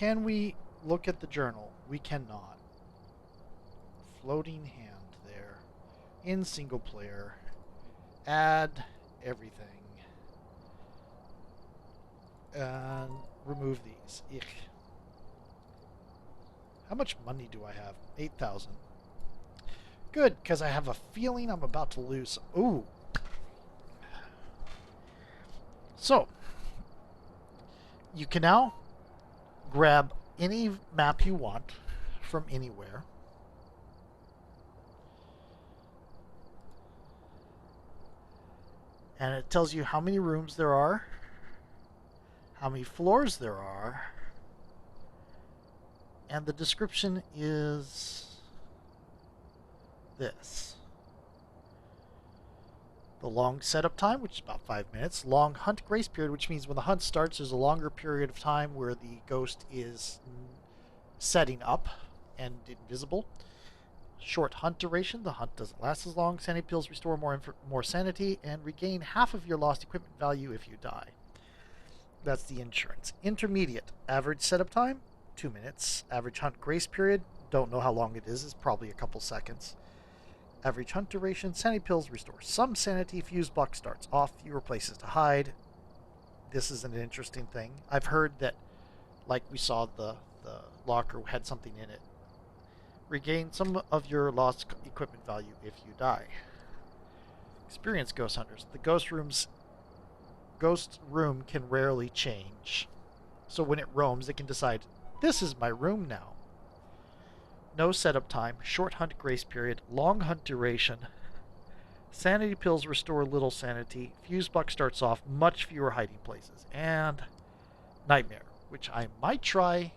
can we look at the journal? We cannot. Floating hand there. In single player. Add everything. And remove these. Ich. How much money do I have? 8,000. Good, because I have a feeling I'm about to lose. Ooh. So, you can now grab any map you want from anywhere. And it tells you how many rooms there are, how many floors there are, and the description is this. The long setup time, which is about 5 minutes. Long hunt grace period, which means when the hunt starts, there's a longer period of time where the ghost is setting up and invisible. Short hunt duration. The hunt doesn't last as long. Sanity pills restore more sanity and regain half of your lost equipment value if you die. That's the insurance. Intermediate. Average setup time, 2 minutes. Average hunt grace period, don't know how long it is. It's probably a couple seconds. Average hunt duration. Sanity pills restore some sanity. Fuse box starts off. Fewer places to hide. This is an interesting thing. I've heard that, like we saw, the locker had something in it. Regain some of your lost equipment value if you die. Experience ghost hunters. The ghost room can rarely change. So when it roams, it can decide, this is my room now. No setup time, short hunt grace period, long hunt duration. Sanity pills restore little sanity. Fuse buck starts off, much fewer hiding places. And nightmare, which I might try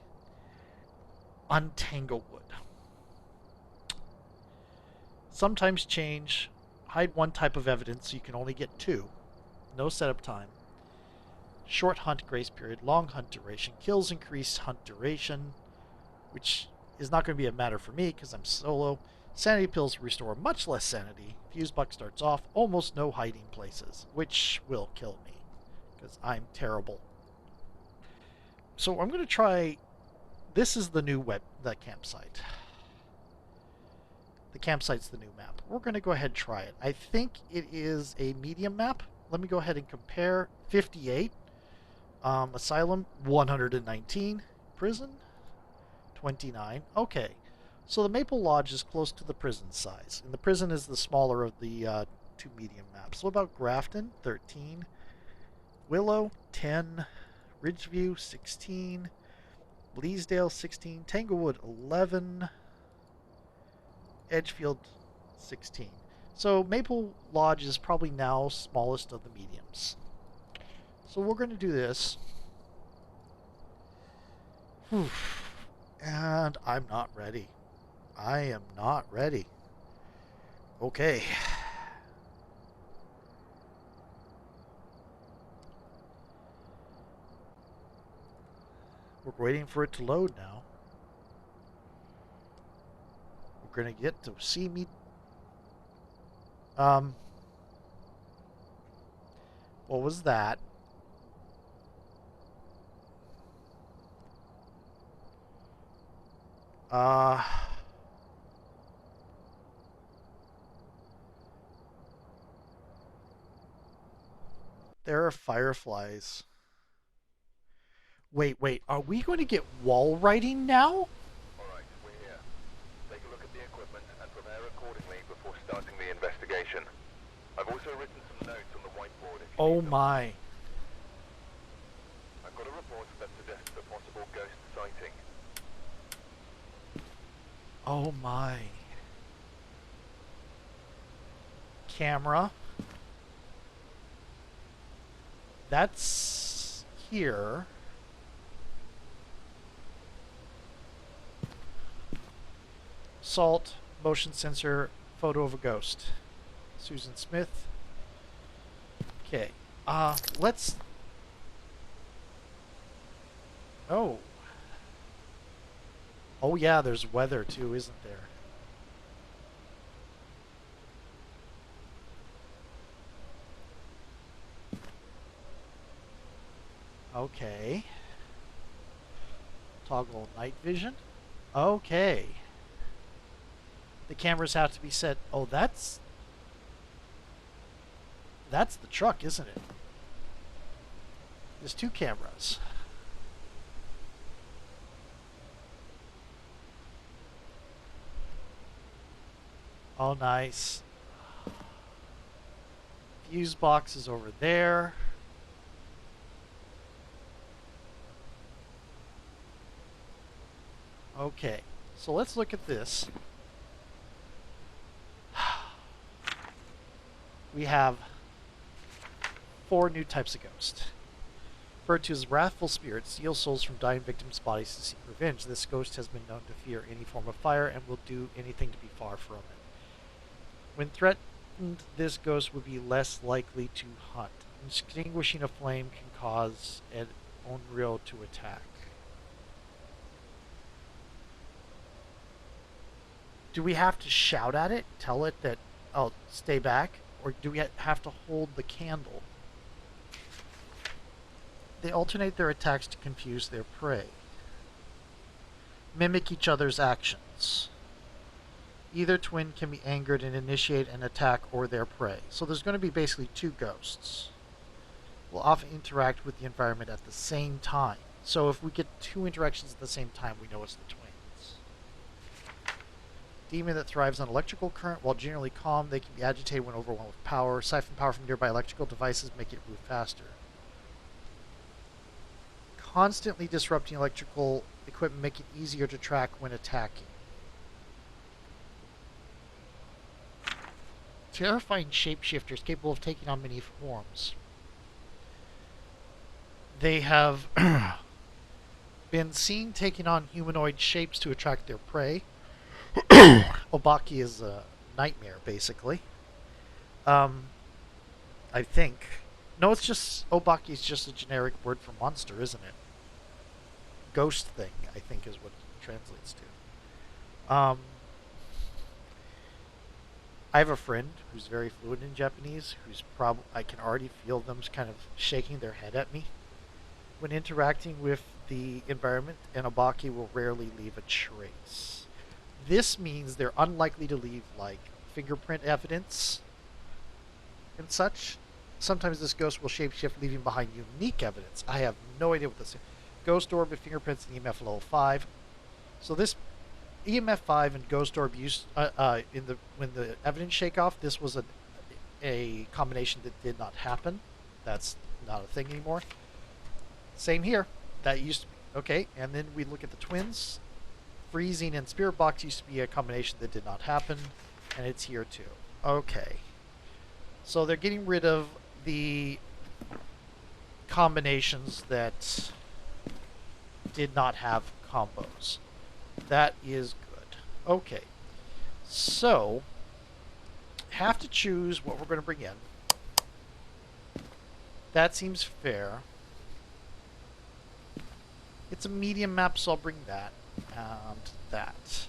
on Tanglewood. Sometimes change. Hide one type of evidence so you can only get 2. No setup time. Short hunt grace period, long hunt duration. Kills increase hunt duration, which is not going to be a matter for me because I'm solo. Sanity pills restore much less sanity. Fuse buck starts off, almost no hiding places, which will kill me because I'm terrible. So I'm going to try. This is the new campsite. The campsite's the new map. We're going to go ahead and try it. I think it is a medium map. Let me go ahead and compare. 58. Asylum, 119. Prison, 29. Okay. So the Maple Lodge is close to the prison size. And the prison is the smaller of the 2 medium maps. What about Grafton? 13. Willow, 10. Ridgeview, 16. Bleasdale, 16. Tanglewood, 11. Edgefield, 16. So Maple Lodge is probably now smallest of the mediums. So we're going to do this. Whew. And I'm not ready. I am not ready. Okay. We're waiting for it to load now. We're going to get to see me. What was that? There are fireflies. Wait, are we going to get wall writing now? Alright, we're here. Take a look at the equipment and prepare accordingly before starting the investigation. I've also written some notes on the whiteboard if you Oh need them. my. I've got a report that suggests a possible ghost sighting. Oh my. Camera. That's here. Salt, motion sensor, photo of a ghost. Susan Smith. Okay. Let's... Oh. Oh yeah, there's weather too, isn't there? Okay. Toggle night vision. Okay. The cameras have to be set. Oh, that's the truck, isn't it? There's two cameras. Oh, nice. Fuse box is over there. Okay, so let's look at this. We have 4 new types of ghost. Referred to as wrathful spirits, steal souls from dying victims' bodies to seek revenge. This ghost has been known to fear any form of fire and will do anything to be far from it. When threatened, this ghost would be less likely to hunt. Extinguishing a flame can cause an unreal to attack. Do we have to shout at it, tell it that, oh, stay back? Or do we have to hold the candle? They alternate their attacks to confuse their prey. Mimic each other's actions. Either twin can be angered and initiate an attack or their prey. So there's going to be basically 2 ghosts. Will often interact with the environment at the same time. So if we get 2 interactions at the same time, we know it's the twins. Demon that thrives on electrical current. While generally calm, they can be agitated when overwhelmed with power. Siphon power from nearby electrical devices, make it move faster. Constantly disrupting electrical equipment, make it easier to track when attacking. Terrifying shapeshifters capable of taking on many forms. They have been seen taking on humanoid shapes to attract their prey. Obaki is a nightmare, basically. I think. No, it's just... Obaki is just a generic word for monster, isn't it? Ghost thing, I think, is what it translates to. I have a friend who's very fluent in Japanese, who's I can already feel them kind of shaking their head at me when interacting with the environment, and Obaki will rarely leave a trace. This means they're unlikely to leave, like, fingerprint evidence and such. Sometimes this ghost will shapeshift, leaving behind unique evidence. I have no idea what this is. Ghost orb with fingerprints and EMF level 5. So this EMF 5 and ghost orb used when the evidence shake off. This was a combination that did not happen. That's not a thing anymore. Same here. That used to be okay. And then we look at the twins. Freezing and spirit box used to be a combination that did not happen, and it's here too. Okay. So they're getting rid of the combinations that did not have combos. That is good. Okay. So, have to choose what we're going to bring in. That seems fair. It's a medium map, so I'll bring that. And that.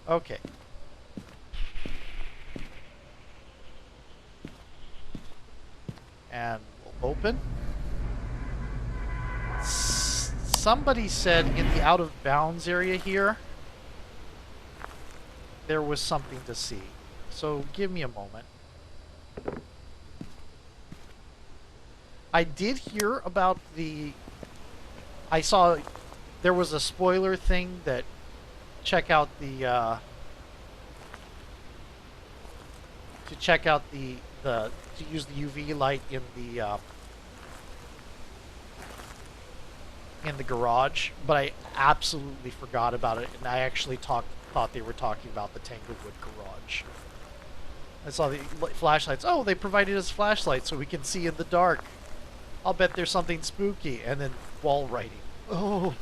Okay. And we'll open. Somebody said in the out of bounds area here there was something to see. So give me a moment. I did hear about I saw there was a spoiler thing that to use the UV light in the garage, but I absolutely forgot about it, and I actually thought they were talking about the Tanglewood garage. I saw the flashlights. Oh, they provided us flashlights so we can see in the dark. I'll bet there's something spooky. And then wall writing. Oh.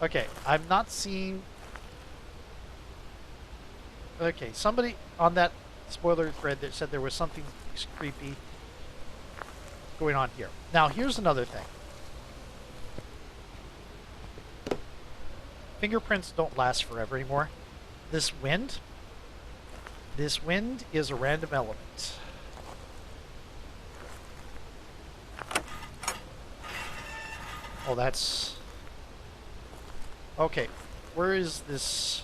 Okay, I'm not seeing... Okay, somebody on that spoiler thread that said there was something creepy going on here. Now, here's another thing. Fingerprints don't last forever anymore. This wind is a random element. Oh, that's... Okay, where is this?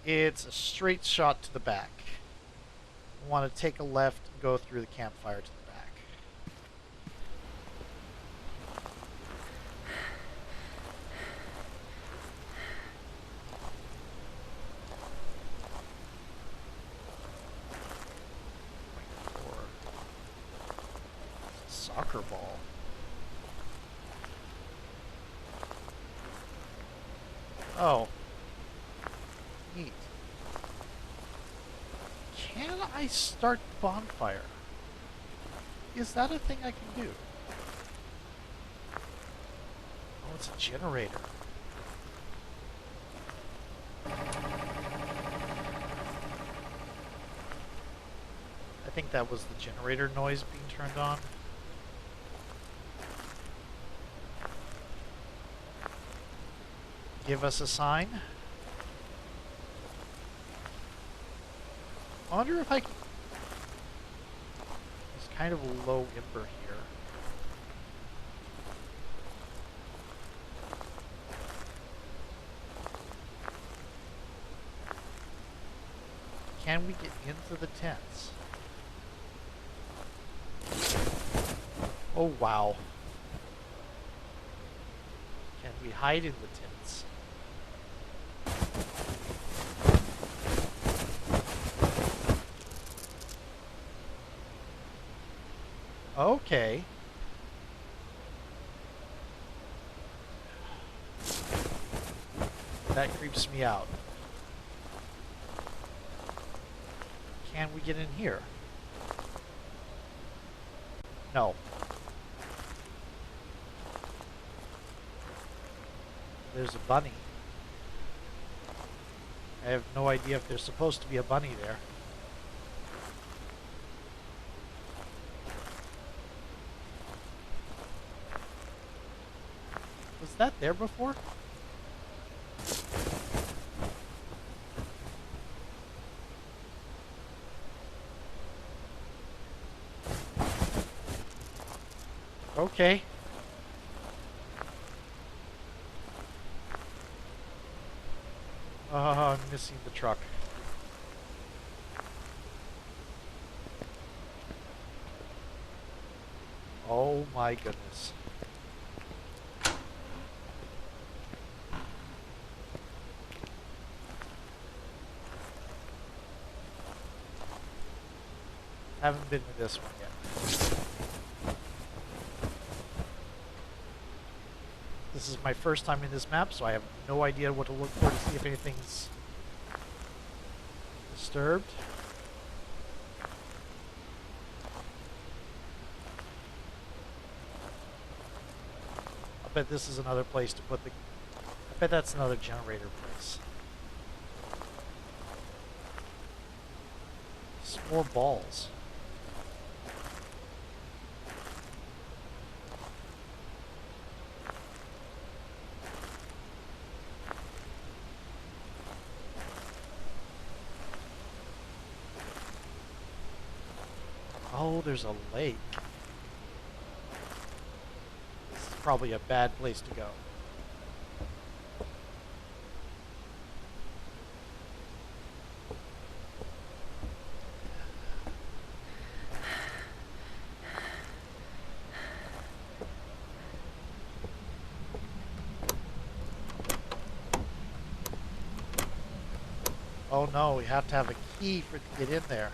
It's a straight shot to the back. I want to take a left and go through the campfire to the back. Soccer ball. Oh. Neat. Can I start the bonfire? Is that a thing I can do? Oh, it's a generator. I think that was the generator noise being turned on. Give us a sign. I wonder if I can... There's kind of a low ember here. Can we get into the tents? Oh, wow. Can we hide in the tents? Okay. That creeps me out. Can we get in here? No. There's a bunny. I have no idea if there's supposed to be a bunny there. Was that there before? Okay. I'm missing the truck. Oh my goodness. Haven't been to this one yet. This is my first time in this map, so I have no idea what to look for to see if anything's disturbed. I bet this is another place to put the... I bet that's another generator place. Some more balls. Oh, there's a lake. This is probably a bad place to go. Oh no, we have to have a key to get in there.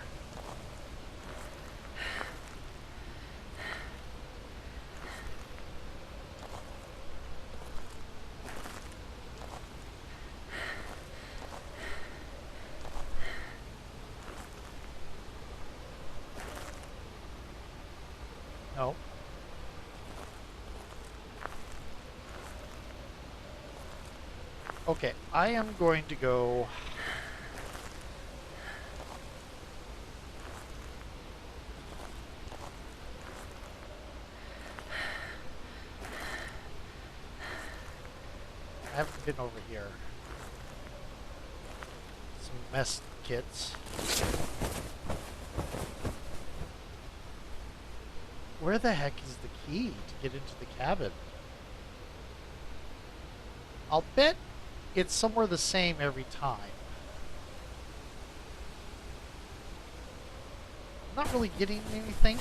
No. Okay, I am going to go... I haven't been over here. Some mess kits. Where the heck is the key to get into the cabin? I'll bet it's somewhere the same every time. I'm not really getting anything.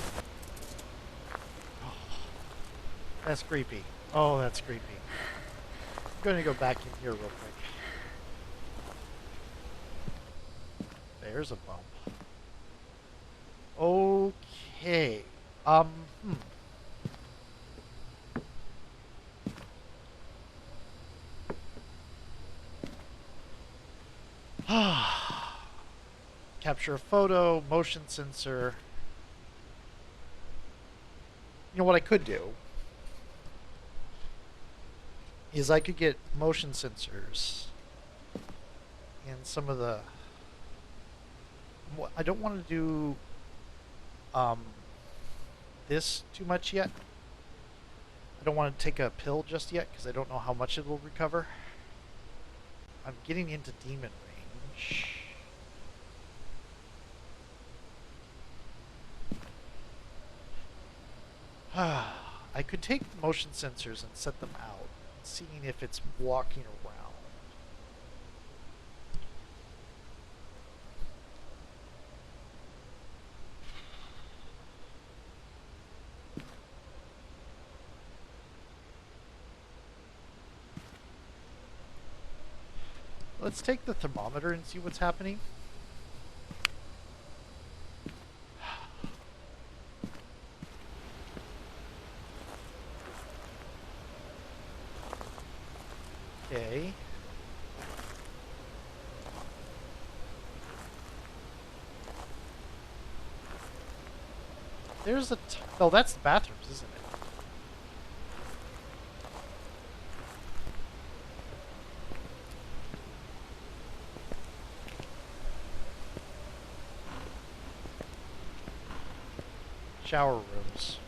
Oh, that's creepy. Oh, that's creepy. I'm going to go back in here real quick. There's a bump. Okay. Hmm. Capture a photo, motion sensor. You know what I could do is I could get motion sensors in some of the. I don't want to do um, this too much yet. I don't want to take a pill just yet because I don't know how much it will recover. I'm getting into demon range. I could take motion sensors and set them out, seeing if it's walking around. Let's take the thermometer and see what's happening. Okay. There's a. Oh, that's the bathrooms, isn't it? Shower rooms.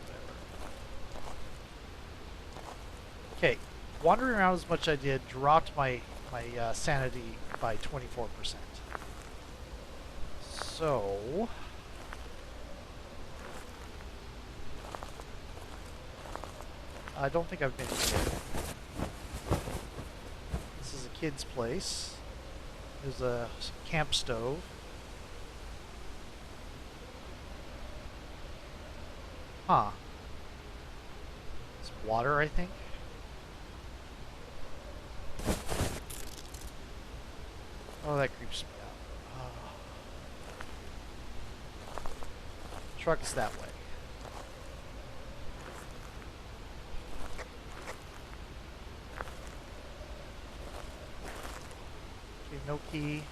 Okay. Wandering around as much as I did dropped my sanity by 24%. So. I don't think I've been here. This is a kid's place. There's a camp stove. Huh. It's water, I think. Oh, that creeps me out. Oh. Truck's that way. Okay, no key.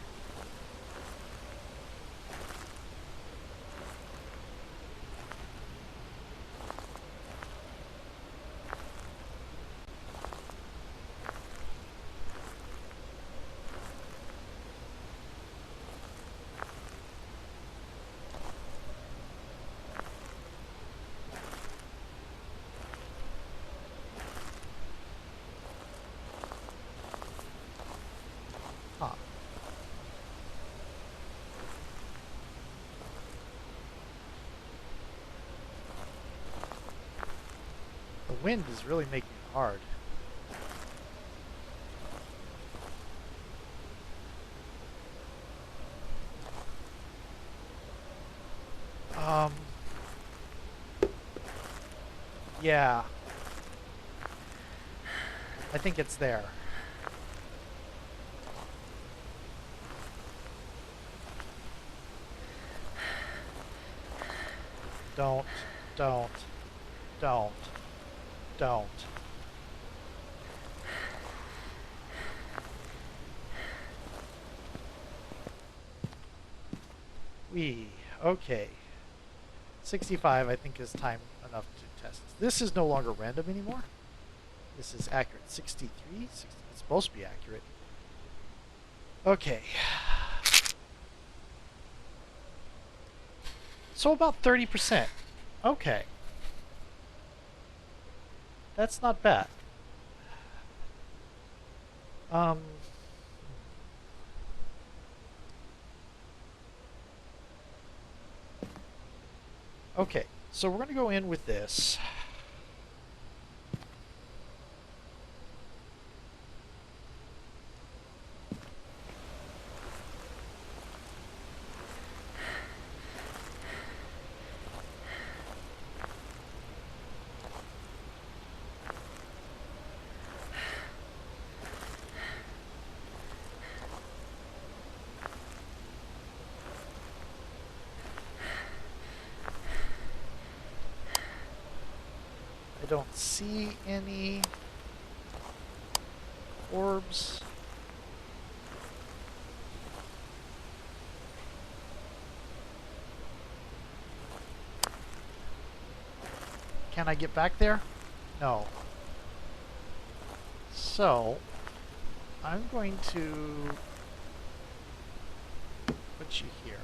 Huh. The wind is really making it hard. Um. Yeah. I think it's there. Don't. Don't. Don't. Don't. Okay. 65, I think, is time enough to test. This is no longer random anymore. This is accurate. 63? It's supposed to be accurate. Okay. So about 30%. Okay. That's not bad. Okay. So we're going to go in with this. I don't see any orbs. Can I get back there? No. So, I'm going to put you here.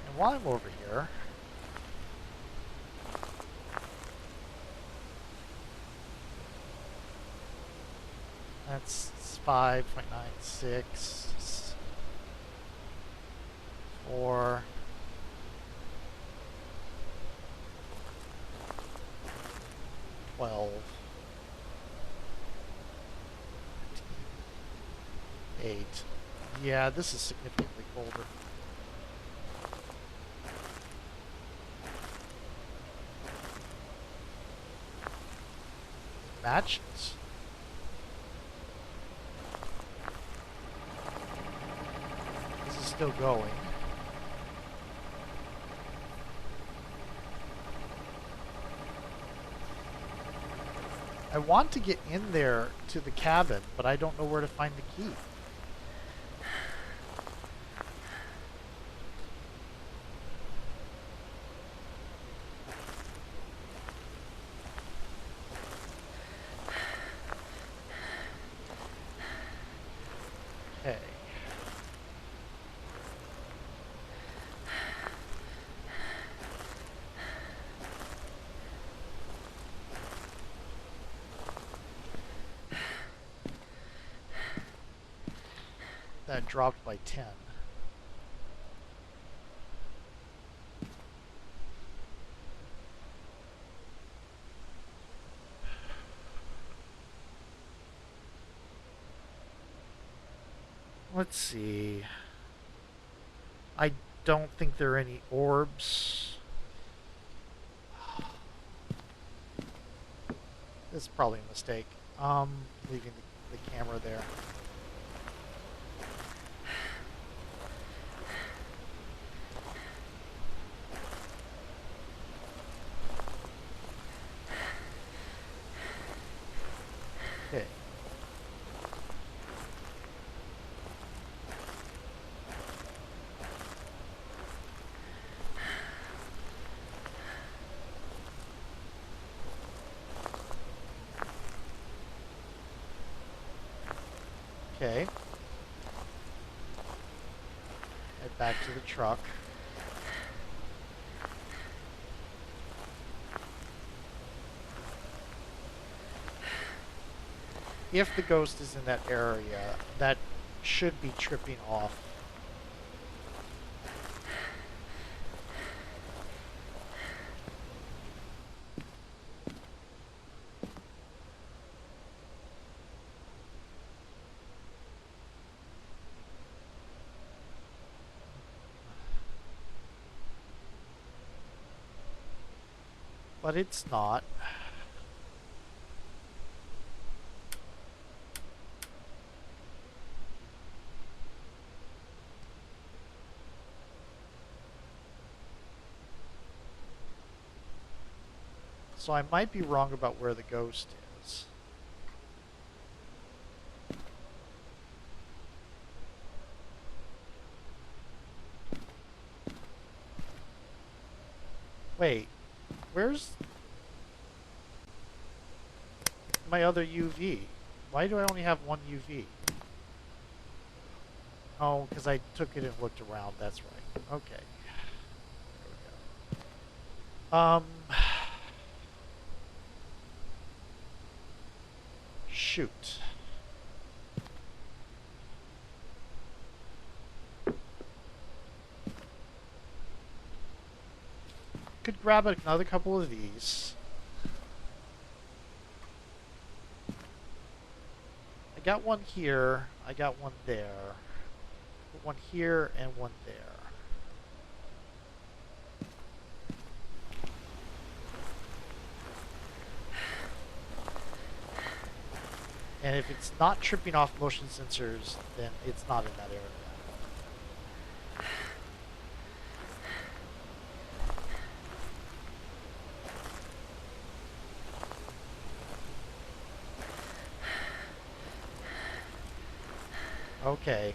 And while I'm over here, that's 5.96, 4, 12, 8. Yeah, this is significantly colder. Matches. This is still going. I want to get in there to the cabin, but I don't know where to find the key. Okay. That dropped by 10. Let's see. I don't think there are any orbs. This is probably a mistake. Leaving the camera there. Okay. Okay. Head back to the truck. If the ghost is in that area, that should be tripping off. But it's not. So I might be wrong about where the ghost is. Wait, where's my other UV? Why do I only have one UV? Oh, because I took it and looked around. That's right. Okay. There we go. Shoot. could grab another couple of these. I got one here. I got one there. Put one here and one there. And if it's not tripping off motion sensors, then it's not in that area. Okay.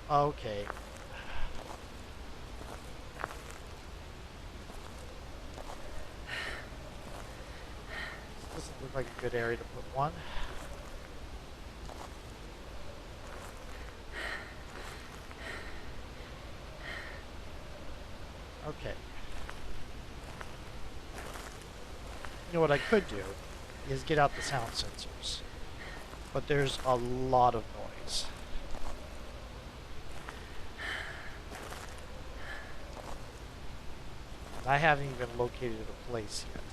Okay. This doesn't look like a good area to put one. Okay. You know what I could do is get out the sound sensors. But there's a lot of noise. And I haven't even located a place yet.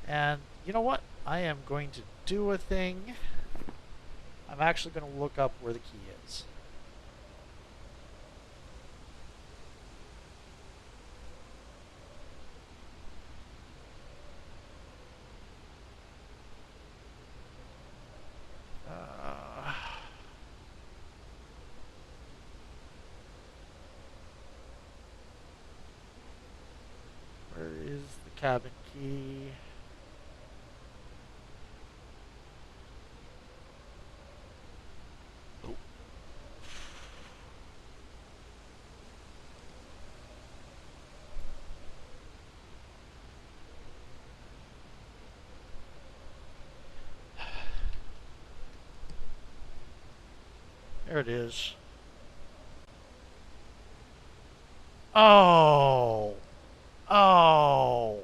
And you know what? I am going to do a thing. I'm actually going to look up where the key is. Where is the cabin key? Oh. There it is. Oh. Oh.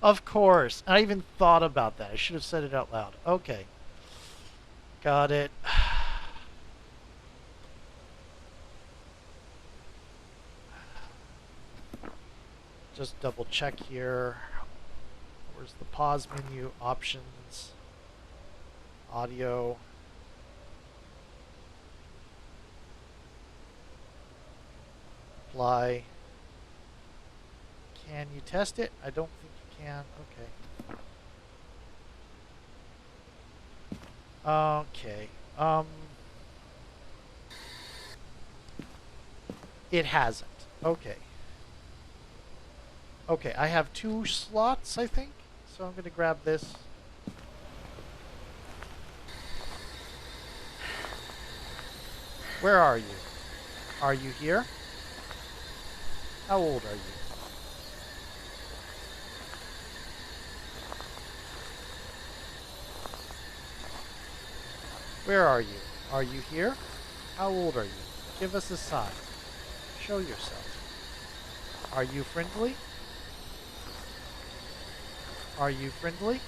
Of course. I even thought about that. I should have said it out loud. Okay. Got it. Just double check here. Where's the pause menu? Options. Audio. Apply. Can you test it? I don't think you can. Okay. Okay. It hasn't. Okay. Okay, I have 2 slots, I think. So I'm going to grab this. Where are you? Are you here? How old are you? Where are you? Are you here? How old are you? Give us a sign. Show yourself. Are you friendly? Are you friendly?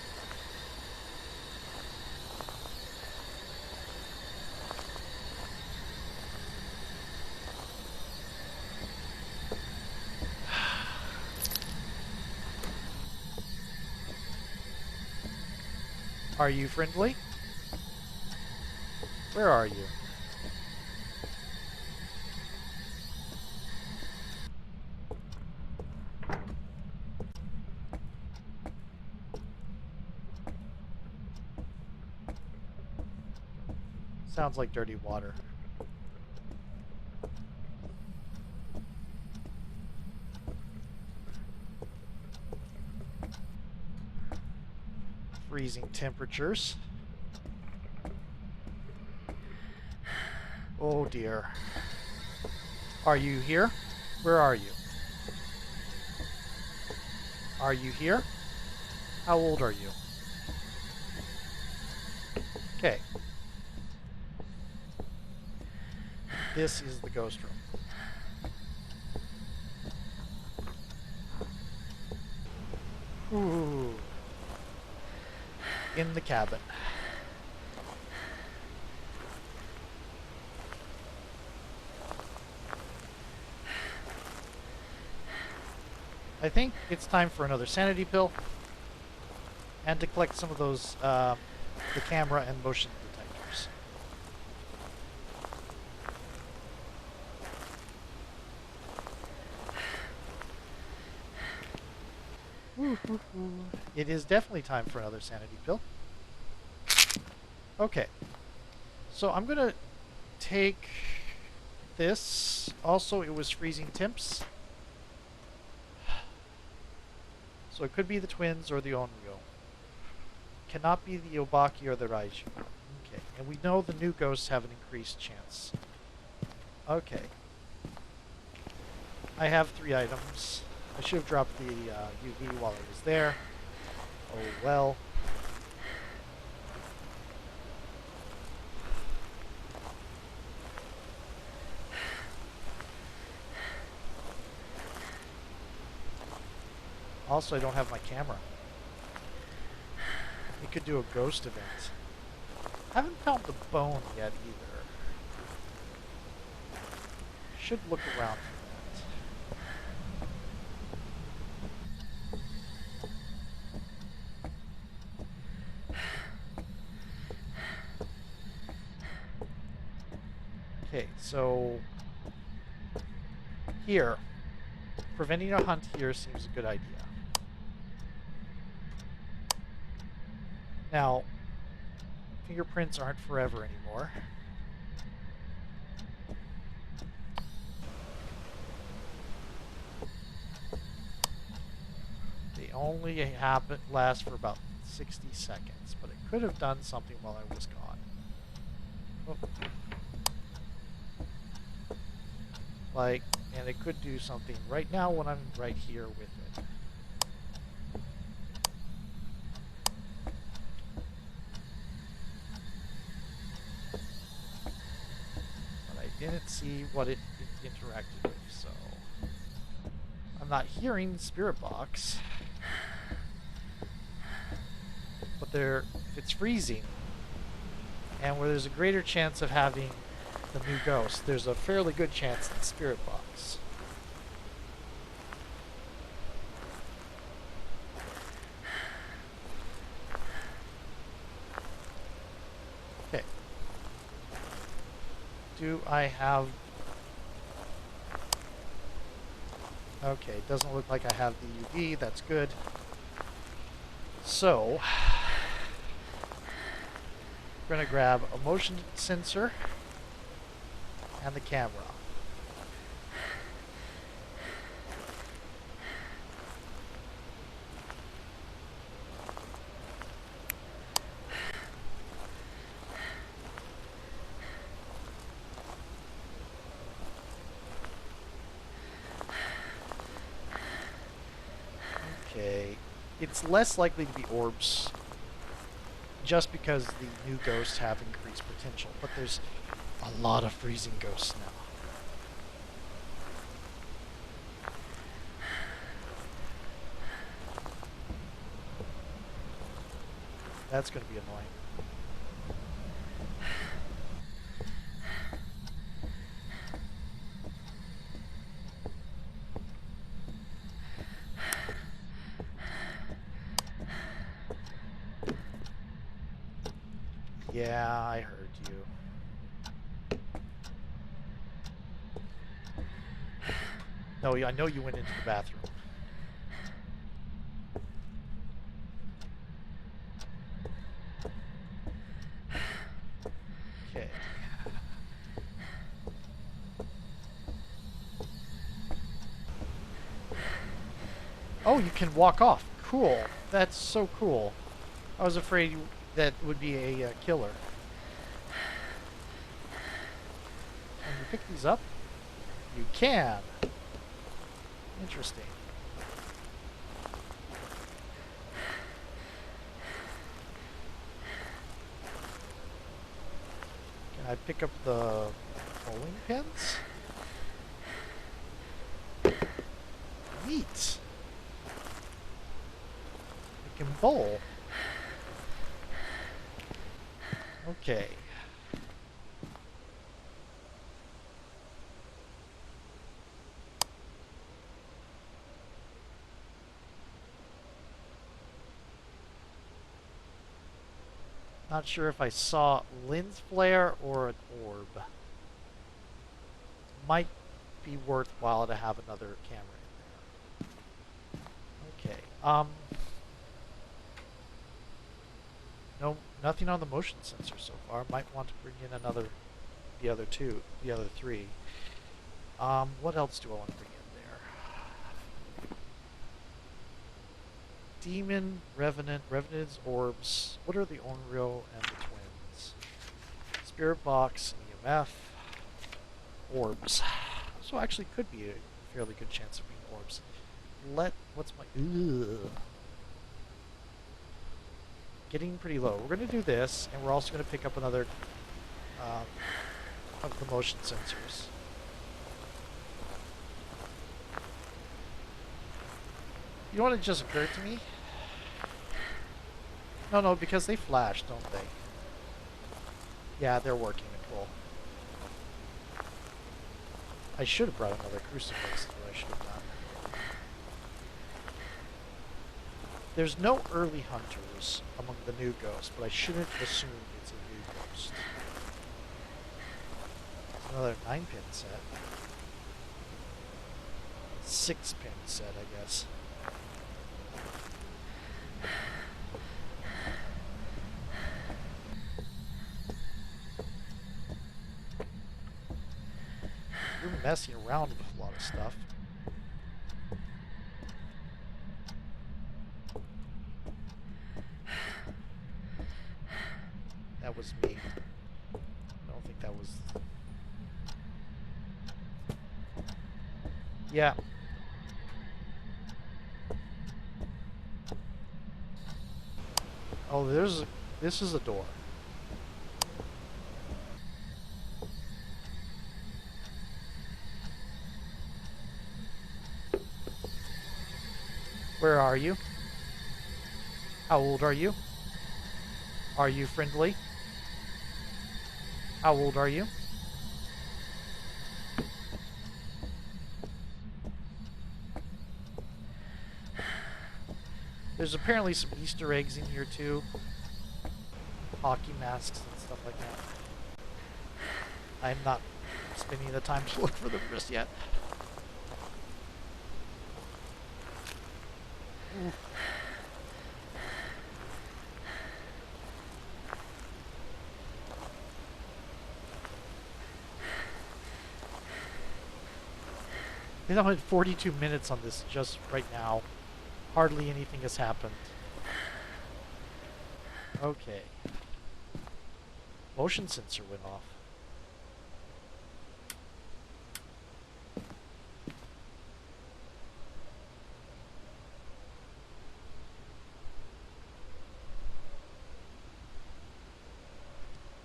Are you friendly? Where are you? Sounds like dirty water. Freezing temperatures. Oh dear. Are you here? Where are you? Are you here? How old are you? Okay. This is the ghost room. Ooh. In the cabin. I think it's time for another sanity pill and to collect some of those, the camera and motion detectors. It is definitely time for another sanity pill. Okay. So I'm going to take this. Also, it was freezing temps. So it could be the twins or the Onryo. Cannot be the Obaki or the Raiju. Okay. And we know the new ghosts have an increased chance. Okay. I have 3 items. I should have dropped the UV while I was there. Oh well. Also, I don't have my camera. It could do a ghost event. I haven't found the bone yet either. Should look around for that. Okay, so here, preventing a hunt here seems a good idea. Now, fingerprints aren't forever anymore. They only last for about 60 seconds, but it could have done something while I was gone. Oh. Like, and it could do something right now when I'm right here with it. But I didn't see what it interacted with, so I'm not hearing the spirit box. But if it's freezing, and where there's a greater chance of having the new ghost, there's a fairly good chance in the spirit box. Okay. Do I have... Okay, it doesn't look like I have the UV, that's good. So, we're going to grab a motion sensor and the camera. Okay, it's less likely to be orbs just because the new ghosts have increased potential, but there's a lot of freezing ghosts now. That's going to be annoying. Yeah, I heard you. No, I know you went into the bathroom. Okay. Oh, you can walk off. Cool. That's so cool. I was afraid that would be a killer. Can you pick these up? You can. Interesting. Can I pick up the bowling pins? Neat. I can bowl. Okay. Not sure if I saw lens flare or an orb. Might be worthwhile to have another camera in there. Okay. No, nothing on the motion sensor so far. Might want to bring in the other three. What else do I want to bring in there? Demon, Revenant's orbs. What are the Onryo and the twins? Spirit box, EMF, orbs. So actually could be a fairly good chance of being orbs. What's my... Ugh. Getting pretty low. We're going to do this, and we're also going to pick up another of the motion sensors. You know what just occurred to me? No, because they flash, don't they? Yeah, they're working in full. I should have brought another crucifix, is what I should have done. There's no early hunters among the new ghosts, but I shouldn't assume it's a new ghost. Another 9-pin set. 6-pin set, I guess. You're messing around with a lot of stuff. That was me. I don't think that was... Yeah. Oh, this is a door. Where are you? How old are you? Are you friendly? How old are you? There's apparently some Easter eggs in here too. Hockey masks and stuff like that. I'm not spending the time to look for them just yet. Ooh. I think I'm at 42 minutes on this just right now. Hardly anything has happened. Okay. Motion sensor went off.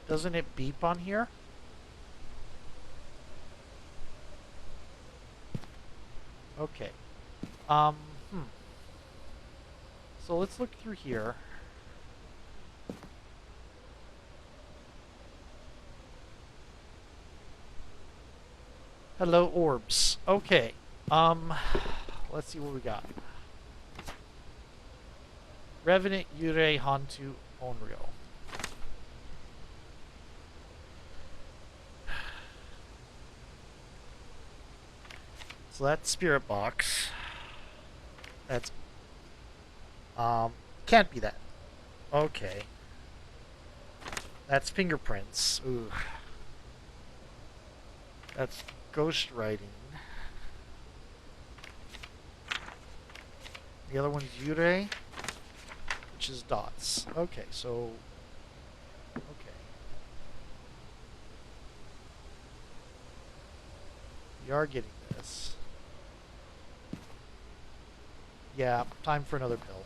Doesn't it beep on here? Okay. So let's look through here. Hello, orbs. Okay. Let's see what we got. Revenant, Yurei, Hantu, Onryo. So that's spirit box. That's can't be that. Okay. That's fingerprints. Ooh. That's ghost writing. The other one's Yurei, which is dots. Okay, so okay. We are getting this. Yeah, time for another pill.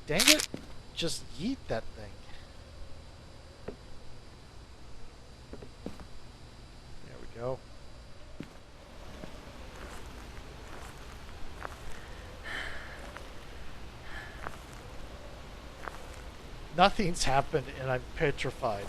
Dang it! Just yeet that thing. There we go. Nothing's happened and I'm petrified.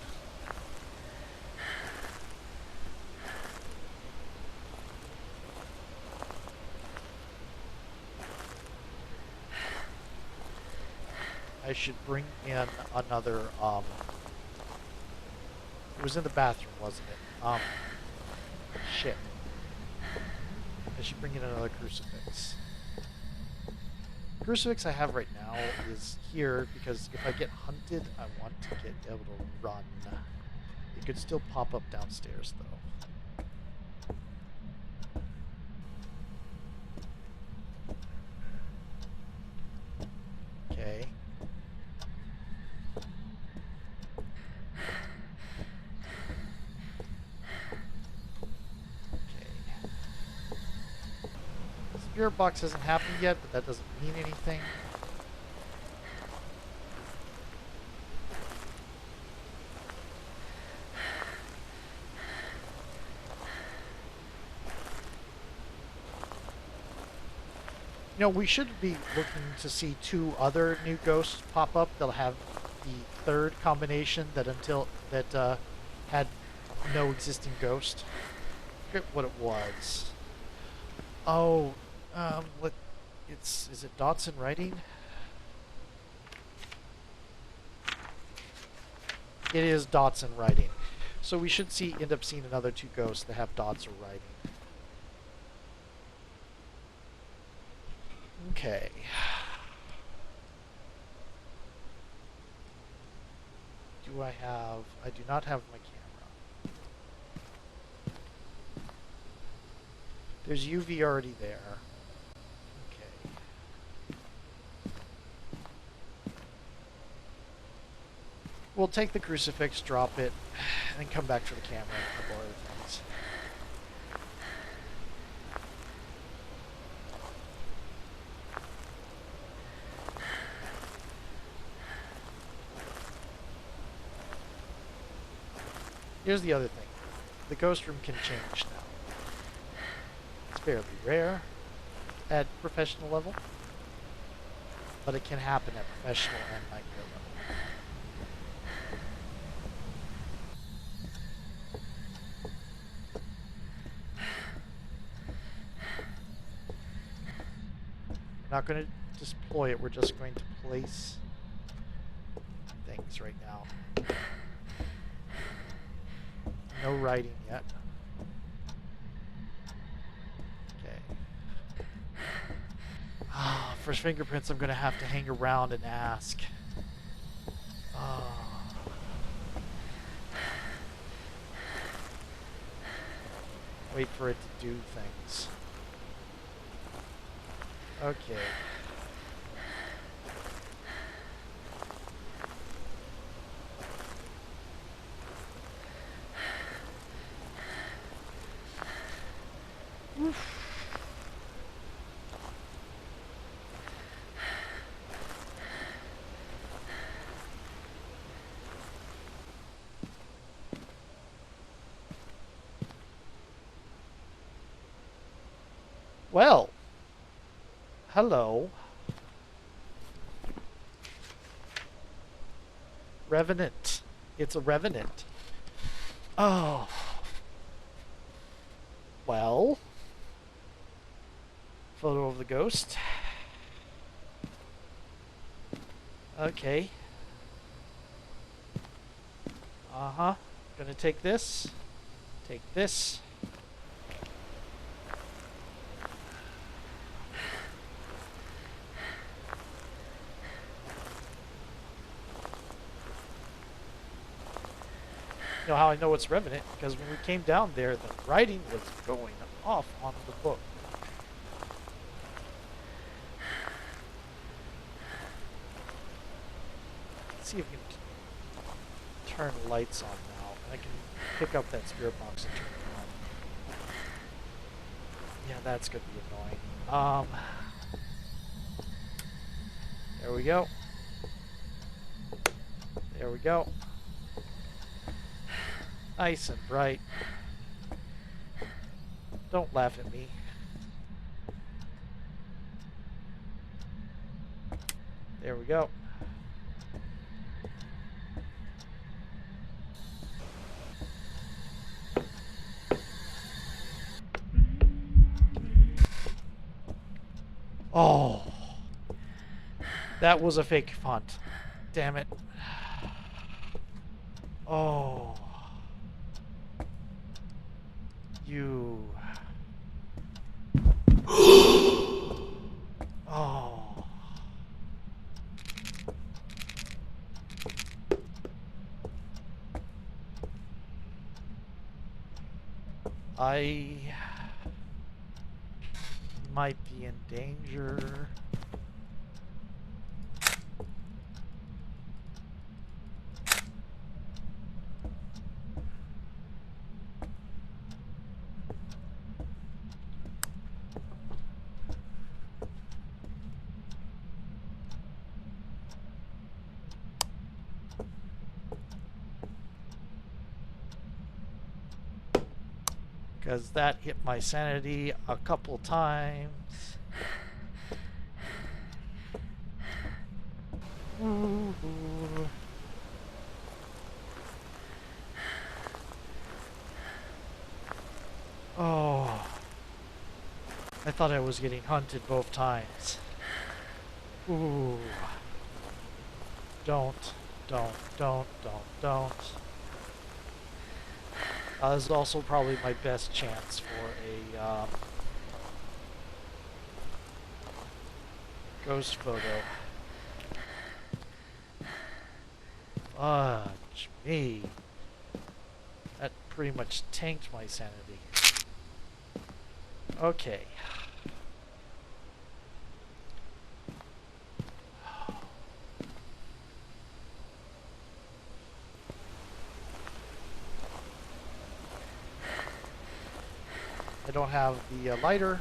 I I should bring in another, it was in the bathroom, wasn't it? Shit. I should bring in another crucifix. Crucifix I have right now is here because if I get hunted, I want to get able to run. It could still pop up downstairs, though. Okay. Spirit box hasn't happened yet, but that doesn't mean anything. You know, we should be looking to see 2 other new ghosts pop up. They'll have the 3rd combination that had no existing ghost. I forget what it was. Oh, is it dots in writing? It is dots in writing. So we should end up seeing another 2 ghosts that have dots or writing. Okay. I do not have my camera. There's UV already there. Okay. We'll take the crucifix, drop it, and come back for the camera and a couple other things. Here's the other thing. The ghost room can change now. It's fairly rare at professional level, but it can happen at professional and nightmare level. We're not going to deploy it, we're just going to place things right now. No writing yet. Okay. For fingerprints, I'm going to have to hang around and ask. Wait for it to do things. Okay. Oof. Well, hello. Revenant. It's a revenant. Oh. Well. Photo of the ghost. Okay. Uh-huh. Gonna take this. Take this. You know how I know it's Revenant? Because when we came down there, the writing was going off on the book. Let's see if we can turn lights on now. And I can pick up that spirit box and turn it on. Yeah, that's going to be annoying. There we go. There we go. Nice and bright. Don't laugh at me. There we go. Oh. That was a fake font. Damn it. Oh. You. Oh. I might be in danger. Because that hit my sanity a couple times. Ooh. Oh. I thought I was getting hunted both times. Ooh. Don't. This is also probably my best chance for a ghost photo. Fudge me. That pretty much tanked my sanity. Okay. I don't have the lighter.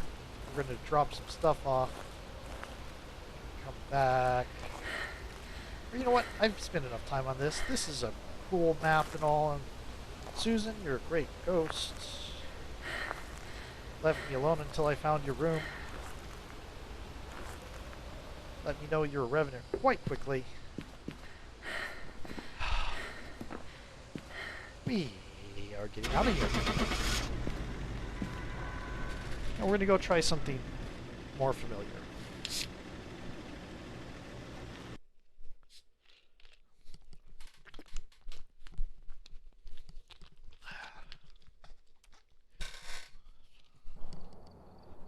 We're going to drop some stuff off. Come back. Or you know what? I've spent enough time on this. This is a cool map and all. And Susan, you're a great ghost. Left me alone until I found your room. Let me know you're a revenant quite quickly. We are getting out of here. And we're going to go try something more familiar.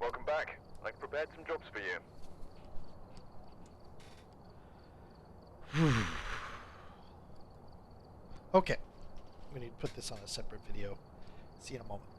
Welcome back. I've prepared some jobs for you. Okay. We need to put this on a separate video. See you in a moment.